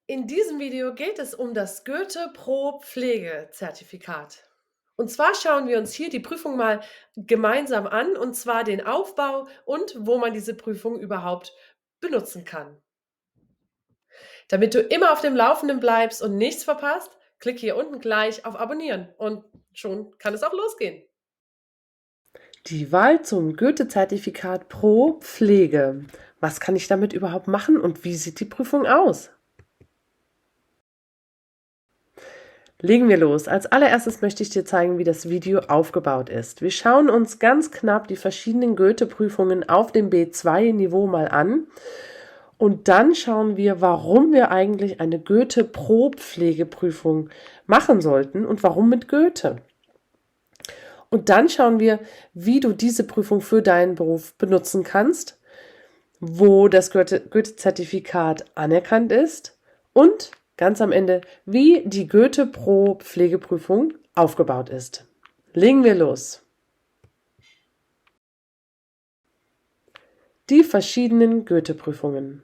In diesem Video geht es um das Goethe Pro Pflegezertifikat. Und zwar schauen wir uns hier die Prüfung mal gemeinsam an, und zwar den Aufbau und wo man diese Prüfung überhaupt benutzen kann. Damit du immer auf dem Laufenden bleibst und nichts verpasst, klick hier unten gleich auf Abonnieren und schon kann es auch losgehen. Die Wahl zum Goethe-Zertifikat Pro Pflege. Was kann ich damit überhaupt machen und wie sieht die Prüfung aus? Legen wir los. Als allererstes möchte ich dir zeigen, wie das Video aufgebaut ist. Wir schauen uns ganz knapp die verschiedenen Goethe-Prüfungen auf dem B2-Niveau mal an. Und dann schauen wir, warum wir eigentlich eine Goethe-Pro-Pflegeprüfung machen sollten und warum mit Goethe. Und dann schauen wir, wie du diese Prüfung für deinen Beruf benutzen kannst, wo das Goethe-Zertifikat anerkannt ist und ganz am Ende, wie die Goethe Pro Pflegeprüfung aufgebaut ist. Legen wir los. Die verschiedenen Goethe-Prüfungen.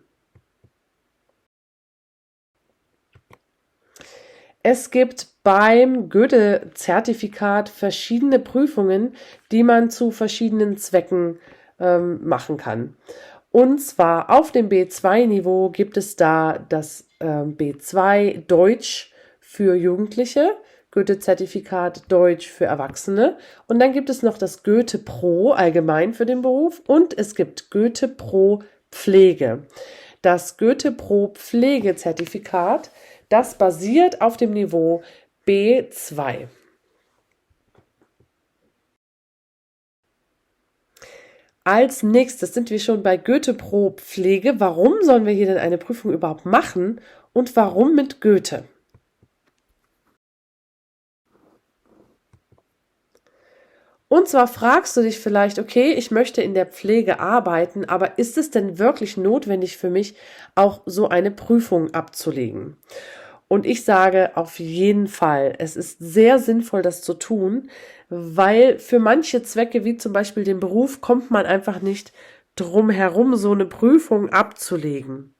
Es gibt beim Goethe-Zertifikat verschiedene Prüfungen, die man zu verschiedenen Zwecken machen kann. Und zwar auf dem B2-Niveau gibt es da das B2 Deutsch für Jugendliche, Goethe-Zertifikat Deutsch für Erwachsene. Und dann gibt es noch das Goethe Pro allgemein für den Beruf und es gibt Goethe Pro Pflege. Das Goethe Pro Pflege-Zertifikat, das basiert auf dem Niveau B2. Als nächstes sind wir schon bei Goethe Pro Pflege. Warum sollen wir hier denn eine Prüfung überhaupt machen und warum mit Goethe? Und zwar fragst du dich vielleicht, okay, ich möchte in der Pflege arbeiten, aber ist es denn wirklich notwendig für mich, auch so eine Prüfung abzulegen? Und ich sage auf jeden Fall, es ist sehr sinnvoll, das zu tun, weil für manche Zwecke, wie zum Beispiel den Beruf, kommt man einfach nicht drum herum, so eine Prüfung abzulegen.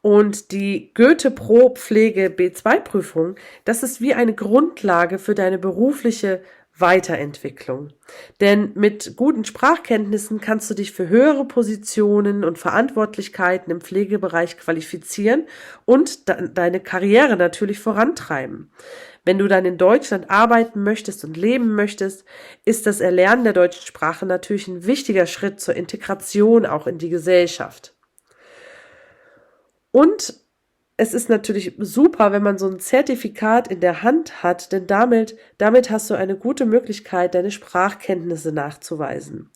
Und die Goethe Pro Pflege B2-Prüfung, das ist wie eine Grundlage für deine berufliche Weiterentwicklung. Denn mit guten Sprachkenntnissen kannst du dich für höhere Positionen und Verantwortlichkeiten im Pflegebereich qualifizieren und deine Karriere natürlich vorantreiben. Wenn du dann in Deutschland arbeiten möchtest und leben möchtest, ist das Erlernen der deutschen Sprache natürlich ein wichtiger Schritt zur Integration auch in die Gesellschaft. Und es ist natürlich super, wenn man so ein Zertifikat in der Hand hat, denn damit hast du eine gute Möglichkeit, deine Sprachkenntnisse nachzuweisen.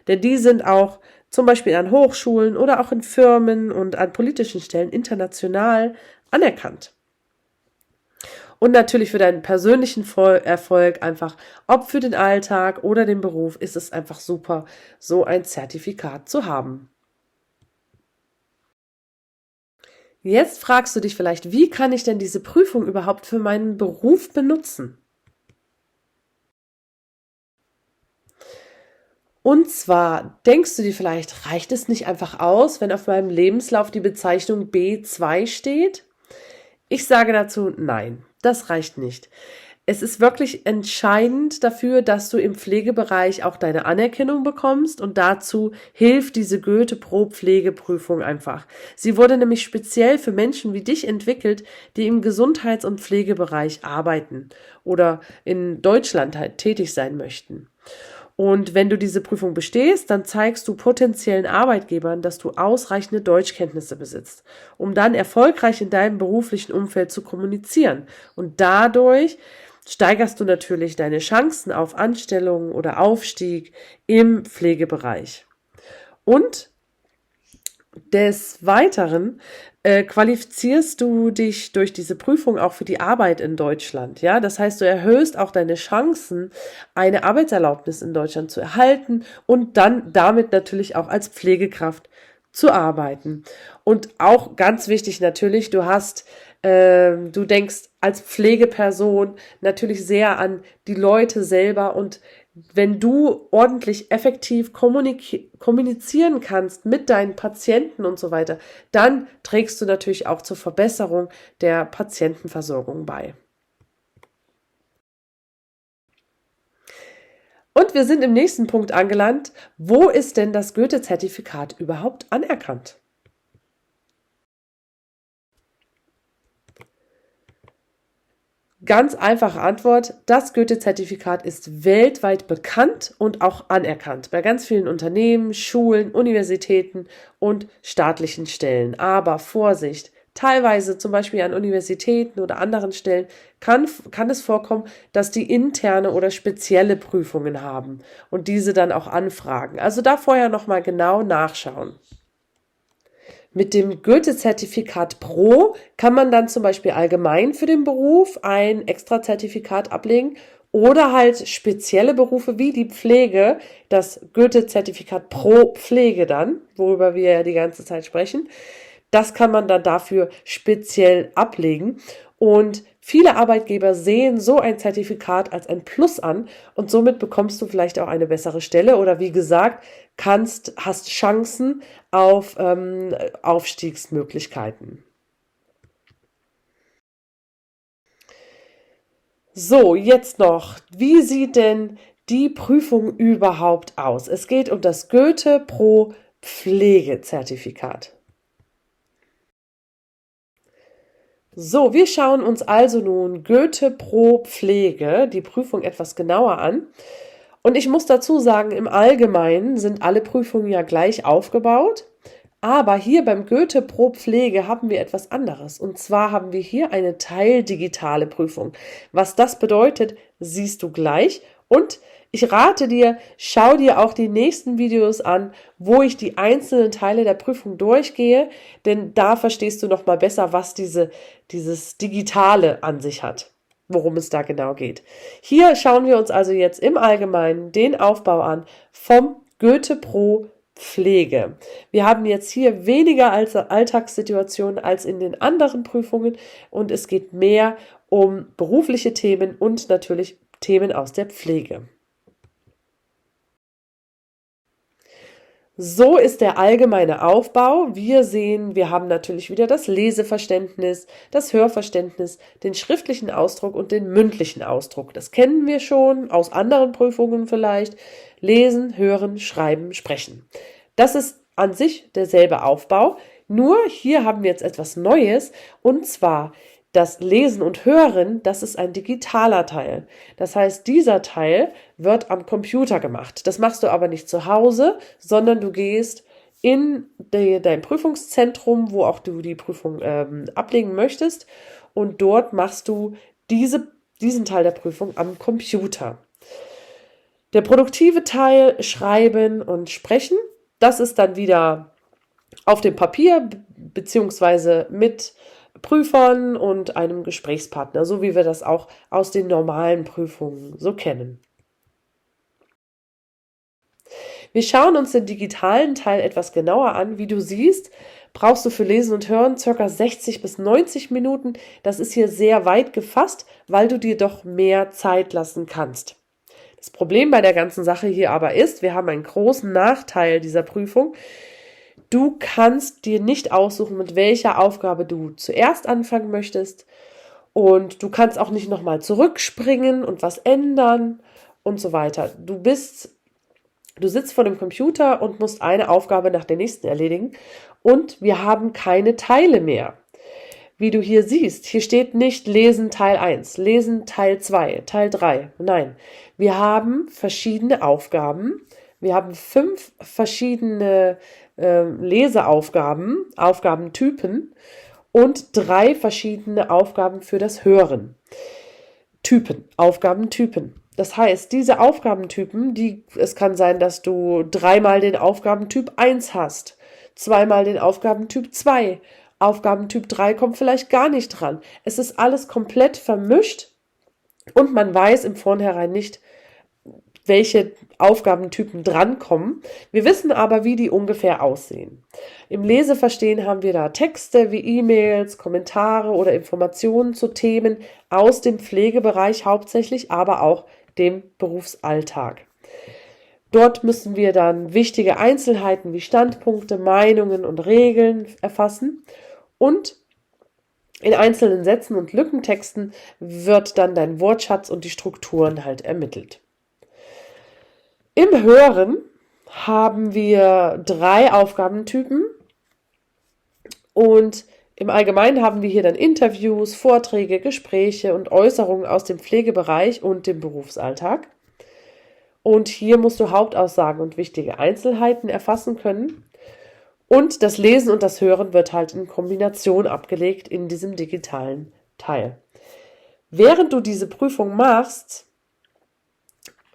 Denn die sind auch zum Beispiel an Hochschulen oder auch in Firmen und an politischen Stellen international anerkannt. Und natürlich für deinen persönlichen Erfolg einfach, ob für den Alltag oder den Beruf, ist es einfach super, so ein Zertifikat zu haben. Jetzt fragst du dich vielleicht, wie kann ich denn diese Prüfung überhaupt für meinen Beruf benutzen? Und zwar denkst du dir vielleicht, reicht es nicht einfach aus, wenn auf meinem Lebenslauf die Bezeichnung B2 steht? Ich sage dazu, nein, das reicht nicht. Es ist wirklich entscheidend dafür, dass du im Pflegebereich auch deine Anerkennung bekommst und dazu hilft diese Goethe Pro Pflegeprüfung einfach. Sie wurde nämlich speziell für Menschen wie dich entwickelt, die im Gesundheits- und Pflegebereich arbeiten oder in Deutschland halt tätig sein möchten. Und wenn du diese Prüfung bestehst, dann zeigst du potenziellen Arbeitgebern, dass du ausreichende Deutschkenntnisse besitzt, um dann erfolgreich in deinem beruflichen Umfeld zu kommunizieren. Und dadurch steigerst du natürlich deine Chancen auf Anstellung oder Aufstieg im Pflegebereich. Und des Weiteren qualifizierst du dich durch diese Prüfung auch für die Arbeit in Deutschland. Ja, das heißt, du erhöhst auch deine Chancen, eine Arbeitserlaubnis in Deutschland zu erhalten und dann damit natürlich auch als Pflegekraft zu arbeiten. Und auch ganz wichtig natürlich, du denkst als Pflegeperson natürlich sehr an die Leute selber und wenn du ordentlich effektiv kommunizieren kannst mit deinen Patienten und so weiter, dann trägst du natürlich auch zur Verbesserung der Patientenversorgung bei. Und wir sind im nächsten Punkt angelangt. Wo ist denn das Goethe-Zertifikat überhaupt anerkannt? Ganz einfache Antwort, das Goethe-Zertifikat ist weltweit bekannt und auch anerkannt bei ganz vielen Unternehmen, Schulen, Universitäten und staatlichen Stellen. Aber Vorsicht, teilweise zum Beispiel an Universitäten oder anderen Stellen kann es vorkommen, dass die interne oder spezielle Prüfungen haben und diese dann auch anfragen. Also da vorher nochmal genau nachschauen. Mit dem Goethe-Zertifikat Pro kann man dann zum Beispiel allgemein für den Beruf ein Extra-Zertifikat ablegen oder halt spezielle Berufe wie die Pflege, das Goethe-Zertifikat Pro Pflege dann, worüber wir ja die ganze Zeit sprechen. Das kann man dann dafür speziell ablegen. Und viele Arbeitgeber sehen so ein Zertifikat als ein Plus an und somit bekommst du vielleicht auch eine bessere Stelle oder wie gesagt, hast Chancen auf Aufstiegsmöglichkeiten. So, jetzt noch, wie sieht denn die Prüfung überhaupt aus? Es geht um das Goethe Pro Pflegezertifikat. So, wir schauen uns also nun Goethe Pro Pflege, die Prüfung etwas genauer an. Und ich muss dazu sagen, im Allgemeinen sind alle Prüfungen ja gleich aufgebaut. Aber hier beim Goethe Pro Pflege haben wir etwas anderes. Und zwar haben wir hier eine teildigitale Prüfung. Was das bedeutet, siehst du gleich. Und ich rate dir, schau dir auch die nächsten Videos an, wo ich die einzelnen Teile der Prüfung durchgehe, denn da verstehst du nochmal besser, was dieses Digitale an sich hat, worum es da genau geht. Hier schauen wir uns also jetzt im Allgemeinen den Aufbau an vom Goethe Pro Pflege. Wir haben jetzt hier weniger als Alltagssituationen als in den anderen Prüfungen und es geht mehr um berufliche Themen und natürlich Themen aus der Pflege. So ist der allgemeine Aufbau. Wir haben natürlich wieder das Leseverständnis, das Hörverständnis, den schriftlichen Ausdruck und den mündlichen Ausdruck. Das kennen wir schon aus anderen Prüfungen vielleicht. Lesen, hören, schreiben, sprechen. Das ist an sich derselbe Aufbau. Nur hier haben wir jetzt etwas Neues und zwar das Lesen und Hören, das ist ein digitaler Teil. Das heißt, dieser Teil wird am Computer gemacht. Das machst du aber nicht zu Hause, sondern du gehst in dein Prüfungszentrum, wo auch du die Prüfung ablegen möchtest. Und dort machst du diesen Teil der Prüfung am Computer. Der produktive Teil, Schreiben und Sprechen, das ist dann wieder auf dem Papier beziehungsweise mit Prüfern und einem Gesprächspartner, so wie wir das auch aus den normalen Prüfungen so kennen. Wir schauen uns den digitalen Teil etwas genauer an. Wie du siehst, brauchst du für Lesen und Hören ca. 60 bis 90 Minuten. Das ist hier sehr weit gefasst, weil du dir doch mehr Zeit lassen kannst. Das Problem bei der ganzen Sache hier aber ist, wir haben einen großen Nachteil dieser Prüfung. Du kannst dir nicht aussuchen, mit welcher Aufgabe du zuerst anfangen möchtest und du kannst auch nicht nochmal zurückspringen und was ändern und so weiter. Du sitzt vor dem Computer und musst eine Aufgabe nach der nächsten erledigen und wir haben keine Teile mehr. Wie du hier siehst, hier steht nicht Lesen Teil 1, Lesen Teil 2, Teil 3. Nein, wir haben verschiedene Aufgaben. Wir haben 5 verschiedene Leseaufgaben, Aufgabentypen und 3 verschiedene Aufgaben für das Hören. Aufgabentypen. Das heißt, diese Aufgabentypen, es kann sein, dass du 3-mal den Aufgabentyp 1 hast, 2-mal den Aufgabentyp 2, Aufgabentyp 3 kommt vielleicht gar nicht dran. Es ist alles komplett vermischt und man weiß im Vornherein nicht, welche Aufgabentypen drankommen. Wir wissen aber, wie die ungefähr aussehen. Im Leseverstehen haben wir da Texte wie E-Mails, Kommentare oder Informationen zu Themen aus dem Pflegebereich hauptsächlich, aber auch dem Berufsalltag. Dort müssen wir dann wichtige Einzelheiten wie Standpunkte, Meinungen und Regeln erfassen und in einzelnen Sätzen und Lückentexten wird dann dein Wortschatz und die Strukturen halt ermittelt. Im Hören haben wir 3 Aufgabentypen und im Allgemeinen haben wir hier dann Interviews, Vorträge, Gespräche und Äußerungen aus dem Pflegebereich und dem Berufsalltag. Und hier musst du Hauptaussagen und wichtige Einzelheiten erfassen können. Und das Lesen und das Hören wird halt in Kombination abgelegt in diesem digitalen Teil. Während du diese Prüfung machst,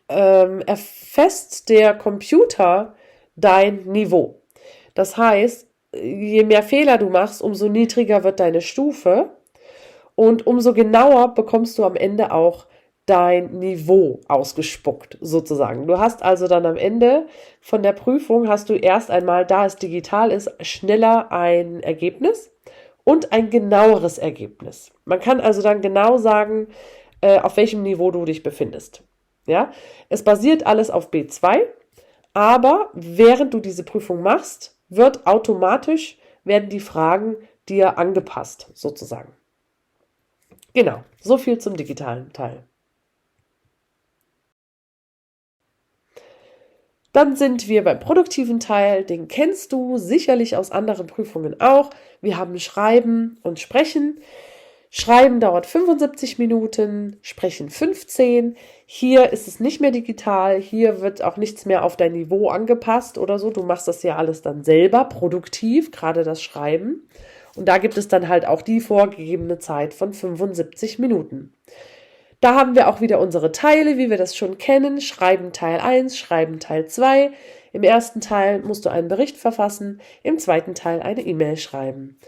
erfasst der Computer dein Niveau. Das heißt, je mehr Fehler du machst, umso niedriger wird deine Stufe und umso genauer bekommst du am Ende auch dein Niveau ausgespuckt, sozusagen. Du hast also dann am Ende von der Prüfung, hast du erst einmal, da es digital ist, schneller ein Ergebnis und ein genaueres Ergebnis. Man kann also dann genau sagen, auf welchem Niveau du dich befindest. Ja? Es basiert alles auf B2, aber während du diese Prüfung machst, werden die Fragen dir angepasst, sozusagen. Genau, so viel zum digitalen Teil. Dann sind wir beim produktiven Teil, den kennst du sicherlich aus anderen Prüfungen auch. Wir haben Schreiben und Sprechen. Schreiben dauert 75 Minuten, Sprechen 15. Hier ist es nicht mehr digital, hier wird auch nichts mehr auf dein Niveau angepasst oder so. Du machst das ja alles dann selber, produktiv, gerade das Schreiben. Und da gibt es dann halt auch die vorgegebene Zeit von 75 Minuten. Da haben wir auch wieder unsere Teile, wie wir das schon kennen. Schreiben Teil 1, Schreiben Teil 2. Im ersten Teil musst du einen Bericht verfassen, im zweiten Teil eine E-Mail schreiben.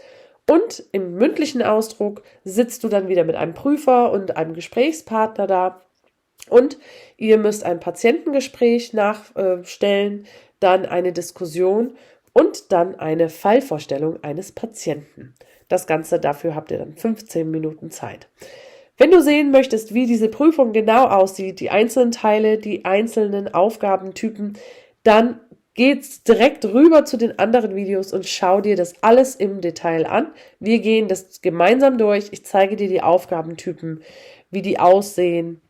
Und im mündlichen Ausdruck sitzt du dann wieder mit einem Prüfer und einem Gesprächspartner da. Und ihr müsst ein Patientengespräch nachstellen, dann eine Diskussion und dann eine Fallvorstellung eines Patienten. Das Ganze, dafür habt ihr dann 15 Minuten Zeit. Wenn du sehen möchtest, wie diese Prüfung genau aussieht, die einzelnen Teile, die einzelnen Aufgabentypen, dann geht's direkt rüber zu den anderen Videos und schau dir das alles im Detail an. Wir gehen das gemeinsam durch. Ich zeige dir die Aufgabentypen, wie die aussehen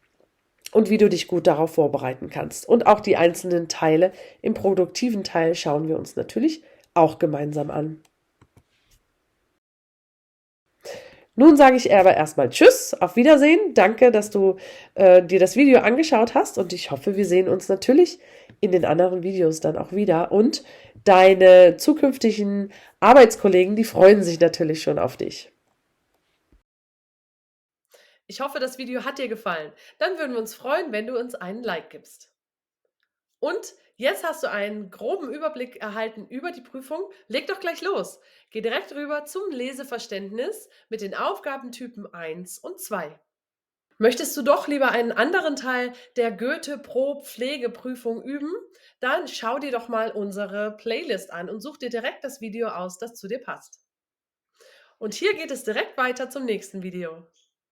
und wie du dich gut darauf vorbereiten kannst. Und auch die einzelnen Teile im produktiven Teil schauen wir uns natürlich auch gemeinsam an. Nun sage ich aber erstmal Tschüss, auf Wiedersehen. Danke, dass du dir das Video angeschaut hast und ich hoffe, wir sehen uns natürlich in den anderen Videos dann auch wieder. Und deine zukünftigen Arbeitskollegen, die freuen sich natürlich schon auf dich. Ich hoffe, das Video hat dir gefallen. Dann würden wir uns freuen, wenn du uns einen Like gibst. Und jetzt hast du einen groben Überblick erhalten über die Prüfung. Leg doch gleich los. Geh direkt rüber zum Leseverständnis mit den Aufgabentypen 1 und 2. Möchtest du doch lieber einen anderen Teil der Goethe Pro Pflegeprüfung üben? Dann schau dir doch mal unsere Playlist an und such dir direkt das Video aus, das zu dir passt. Und hier geht es direkt weiter zum nächsten Video.